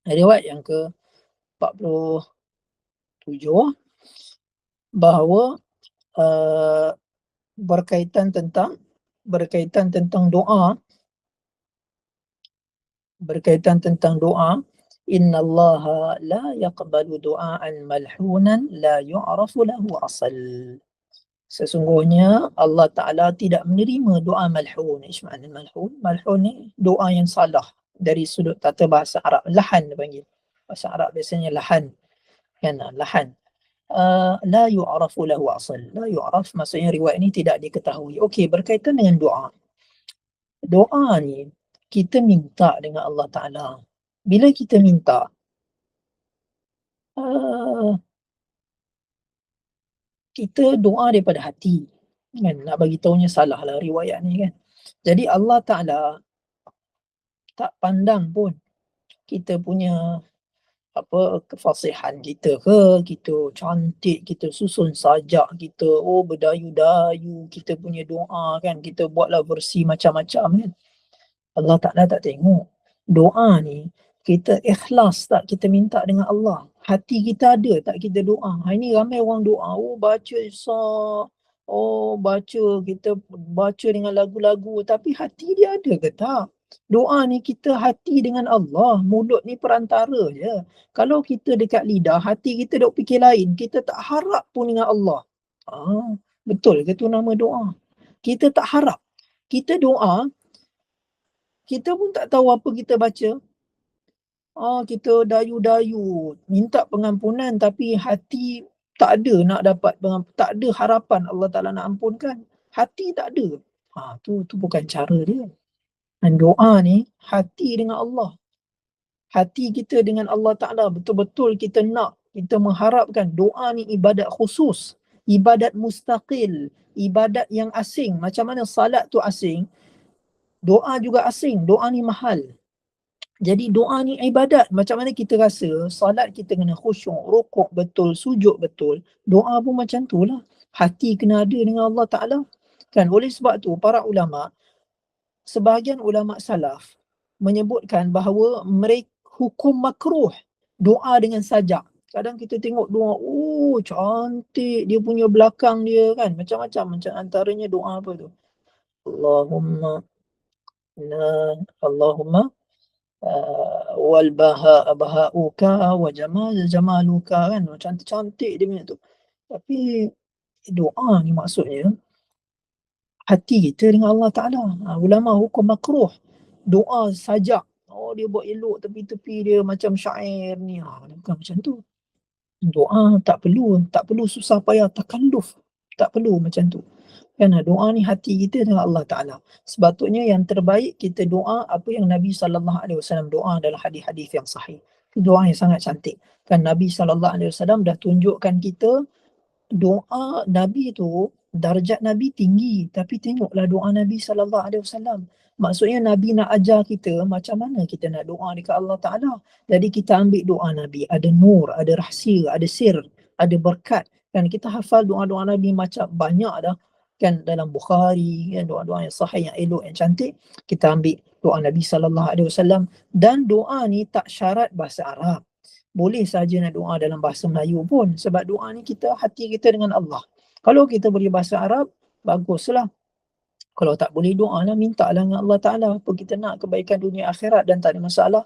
Riwayat yang ke-47 bahawa berkaitan tentang doa, innallaha la yaqbalu du'aan malhunan la yu'rafu lahu asal. Sesungguhnya Allah Ta'ala tidak menerima doa malhun. Ish makna malhun? Malhun ni doa yang salah dari sudut tata bahasa Arab. Lahan dia panggil. Bahasa Arab biasanya lahan. Kan? Lahan. La yu'rafu lahu asal. La yu'raf maksudnya riwayat ni tidak diketahui. Okey, berkaitan dengan doa. Doa ni kita minta dengan Allah Ta'ala. Bila kita minta, kita doa daripada hati. Kan? Nak bagi tahunya salah lah riwayat ni kan. Jadi Allah Ta'ala tak pandang pun kita punya kefasihan kita ke, kita cantik, kita susun sajak kita, berdayu-dayu kita punya doa kan, kita buatlah versi macam-macam kan. Allah Ta'ala tak tengok. Doa ni kita ikhlas tak kita minta dengan Allah. Hati kita ada tak kita doa. Ini ramai orang doa, baca kita baca dengan lagu-lagu, tapi hati dia ada ke tak? Doa ni kita hati dengan Allah, mulut ni perantara je. Kalau kita dekat lidah, hati kita duk fikir lain, kita tak harap pun dengan Allah. Betul ke tu nama doa? Kita tak harap. Kita doa, kita pun tak tahu apa kita baca. Kita dayu-dayu, minta pengampunan tapi hati tak ada nak dapat pengampunan, tak ada harapan Allah Ta'ala nak ampunkan. Hati tak ada. Tu bukan cara dia. Dan doa ni hati dengan Allah. Hati kita dengan Allah Ta'ala betul-betul kita nak, kita mengharapkan. Doa ni ibadat khusus, ibadat mustaqil, ibadat yang asing. Macam mana salat tu asing, doa juga asing. Doa ni mahal. Jadi doa ni ibadat. Macam mana kita rasa salat kita kena khusyuk, rukuk betul, sujud betul. Doa pun macam tu lah. Hati kena ada dengan Allah Ta'ala. Kan, oleh sebab tu para ulama, sebahagian ulama salaf menyebutkan bahawa mereka hukum makruh doa dengan sajak. Kadang kita tengok doa, cantik dia punya belakang dia kan, macam-macam. Macam antaranya doa apa tu? Allahumma wal baha'uka wa jamaluka kan, cantik-cantik dia punya tu. Tapi doa ni maksudnya hati kita dengan Allah Ta'ala. Ulama hukum makruh doa sajak. Dia buat elok tepi-tepi dia macam syair ni. Bukan macam tu. Doa tak perlu susah payah takalluf. Tak perlu macam tu. Kan, doa ni hati kita dengan Allah Ta'ala. Sepatutnya yang terbaik kita doa apa yang Nabi SAW doa dalam hadis-hadis yang sahih. Itu doa yang sangat cantik. Kan Nabi SAW dah tunjukkan kita doa Nabi tu, darjat Nabi tinggi. Tapi tengoklah doa Nabi SAW. Maksudnya Nabi nak ajar kita macam mana kita nak doa dekat Allah Ta'ala. Jadi kita ambil doa Nabi. Ada nur, ada rahsia, ada sir, ada berkat. Kan kita hafal doa-doa Nabi macam banyak dah. Kan dalam Bukhari, kan, doa-doa yang sahih, yang elok, yang cantik. Kita ambil doa Nabi SAW. Dan doa ni tak syarat bahasa Arab. Boleh saja nak doa dalam bahasa Melayu pun. Sebab doa ni hati kita dengan Allah. Kalau kita boleh bahasa Arab, baguslah. Kalau tak boleh doa lah, minta lah dengan Allah Ta'ala. Apa kita nak, kebaikan dunia akhirat, dan tak ada masalah.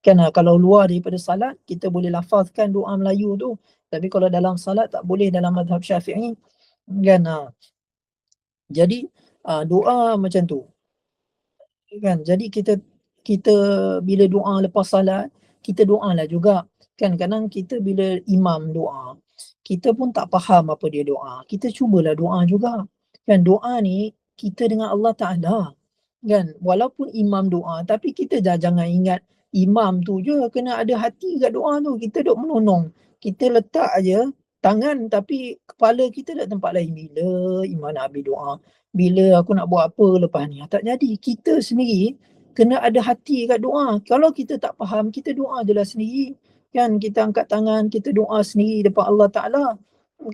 Kan kalau luar daripada salat, kita boleh lafazkan doa Melayu tu. Tapi kalau dalam salat, tak boleh dalam mazhab Syafi'i. Kan. Jadi doa macam tu. Kan, jadi kita bila doa lepas salat, kita doa lah juga. Kan kadang kita bila imam doa, kita pun tak faham apa dia doa. Kita cubalah doa juga. Kan doa ni kita dengan Allah Ta'ala. Kan walaupun imam doa, tapi kita jangan ingat imam tu je, kena ada hati kat doa tu. Kita duk menonong. Kita letak aja tangan tapi kepala kita kat tempat lain. Bila imam nak habis doa, bila aku nak buat apa lepas ni, tak jadi. Kita sendiri kena ada hati kat doa. Kalau kita tak faham, kita doa je lah sendiri. Kan kita angkat tangan, kita doa sendiri depan Allah Ta'ala.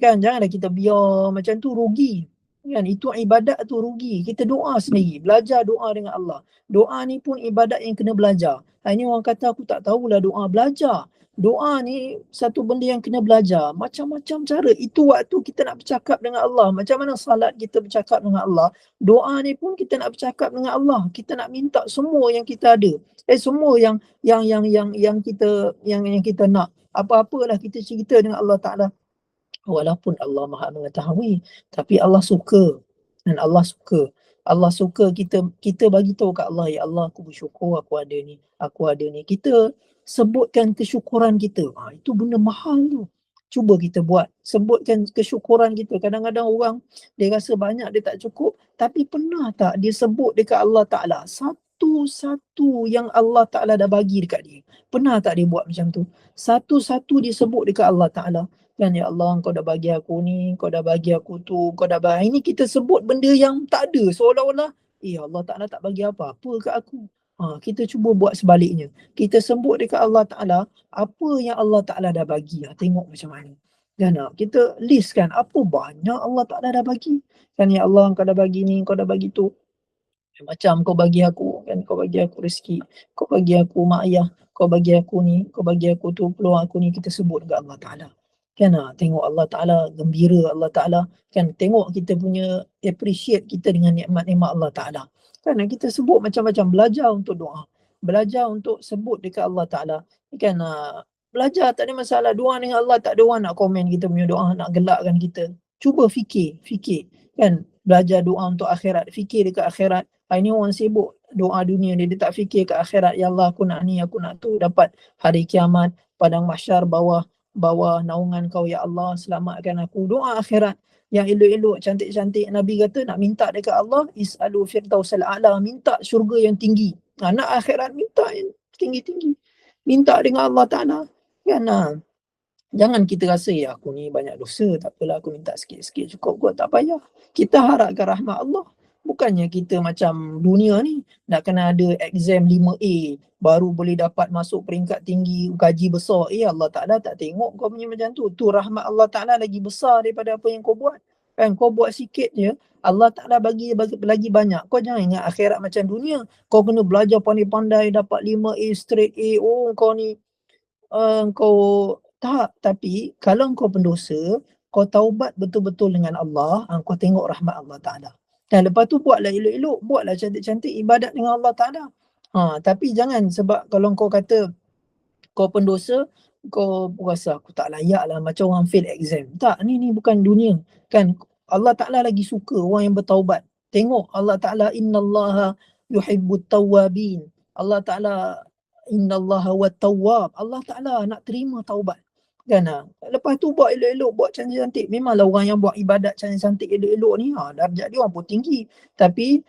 Kan janganlah kita biar macam tu, rugi. Kan itu ibadat tu rugi. Kita doa sendiri, belajar doa dengan Allah. Doa ni pun ibadat yang kena belajar. Ini orang kata aku tak tahulah doa, belajar. Doa ni satu benda yang kena belajar. Macam-macam cara. Itu waktu kita nak bercakap dengan Allah. Macam mana salat kita bercakap dengan Allah. Doa ni pun kita nak bercakap dengan Allah. Kita nak minta semua yang kita ada. Semua yang kita nak. Apa-apalah kita cerita dengan Allah Ta'ala. Walaupun Allah Maha mengetahui, tapi Allah suka. Dan Allah suka kita bagi tahu kat Allah, ya Allah aku bersyukur aku ada ni. Kita sebutkan kesyukuran kita. Itu benda mahal tu. Cuba kita buat, sebutkan kesyukuran kita. Kadang-kadang orang dia rasa banyak dia tak cukup, tapi pernah tak dia sebut dekat Allah Ta'ala satu-satu yang Allah Ta'ala dah bagi dekat dia? Pernah tak dia buat macam tu? Satu-satu dia sebut dekat Allah Ta'ala. Kan, ya Allah kau dah bagi aku ni, kau dah bagi aku tu, kau dah bagi. Ini kita sebut benda yang tak ada. Seolah-olah, Allah Ta'ala tak bagi apa-apa kat aku. Kita cuba buat sebaliknya. Kita sebut dekat Allah Ta'ala apa yang Allah Ta'ala dah bagi. Tengok macam mana. Kan, kita list kan apa banyak Allah Ta'ala dah bagi. Kan, ya Allah kau dah bagi ni, kau dah bagi tu. Macam kau bagi aku, kan, kau bagi aku rezeki, kau bagi aku mak ayah, kau bagi aku ni, kau bagi aku tu, peluang aku ni, kita sebut dekat Allah Ta'ala. Kan, tengok Allah Ta'ala gembira, Allah Ta'ala kan, tengok kita punya appreciate kita dengan nikmat-nikmat Allah Ta'ala. Kan, kita sebut macam-macam, belajar untuk doa, belajar untuk sebut dekat Allah Ta'ala. Kan, belajar tak ada masalah. Doa dengan Allah tak ada orang nak komen kita punya doa, nak gelakkan kita. Cuba fikir kan, belajar doa untuk akhirat, fikir dekat akhirat. Ini orang sibuk doa dunia dia tak fikir ke akhirat. Ya Allah aku nak ni, aku nak tu, dapat hari kiamat, padang mahsyar, bawah naungan kau ya Allah, selamatkan aku. Doa akhirat yang elok-elok, cantik-cantik. Nabi kata nak minta dekat Allah, is'alu firdausal a'la, minta syurga yang tinggi. Nak akhirat, minta yang tinggi-tinggi, minta dengan Allah Ta'ala. Kan, jangan kita rasa ya aku ni banyak dosa, tak apalah aku minta sikit-sikit cukup kot, tak payah. Kita harapkan rahmat Allah. Bukannya kita macam dunia ni nak kena ada exam 5A baru boleh dapat masuk peringkat tinggi, gaji besar. Allah Ta'ala tak tengok kau punya macam tu. Tu rahmat Allah Ta'ala lagi besar daripada apa yang kau buat. Kan, kau buat sikit je, Allah Ta'ala bagi lagi banyak. Kau jangan ingat akhirat macam dunia. Kau kena belajar pandai-pandai dapat 5A straight A. Kau ni kau tak. Tapi kalau kau pendosa, kau taubat betul-betul dengan Allah, kau tengok rahmat Allah Ta'ala. Dan lepas tu buatlah elok-elok, buatlah cantik-cantik ibadat dengan Allah Ta'ala. Tapi jangan sebab kalau kau kata kau pendosa, kau rasa aku tak layak lah, macam orang fail exam. Tak, ni bukan dunia. Kan, Allah Ta'ala lagi suka orang yang bertaubat. Tengok Allah Ta'ala, innallaha yuhibbut tawwabin. Allah Ta'ala, innallaha wat tawwab. Allah Ta'ala nak terima taubat. Kan, lepas tu buat elok-elok, buat cantik-cantik. Memanglah orang yang buat ibadat cantik-cantik elok-elok ni, darjat dia orang pun tinggi. Tapi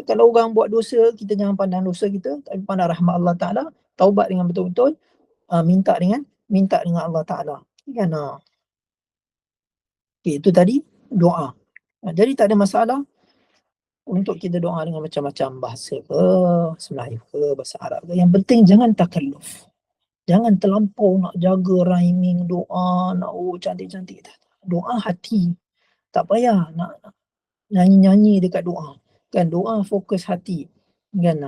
kalau orang buat dosa, kita jangan pandang dosa kita, tapi pandang rahmat Allah Ta'ala. Taubat dengan betul-betul, minta dengan Allah Ta'ala. Kan, itu tadi doa. Jadi tak ada masalah untuk kita doa dengan macam-macam bahasa ke, Melayu ke, bahasa Arab ke. Yang penting jangan takalluf. Jangan terlampau nak jaga rhyming doa, nak cantik-cantik. Doa hati. Tak payah nak nyanyi-nyanyi dekat doa. Kan, doa fokus hati. Kan,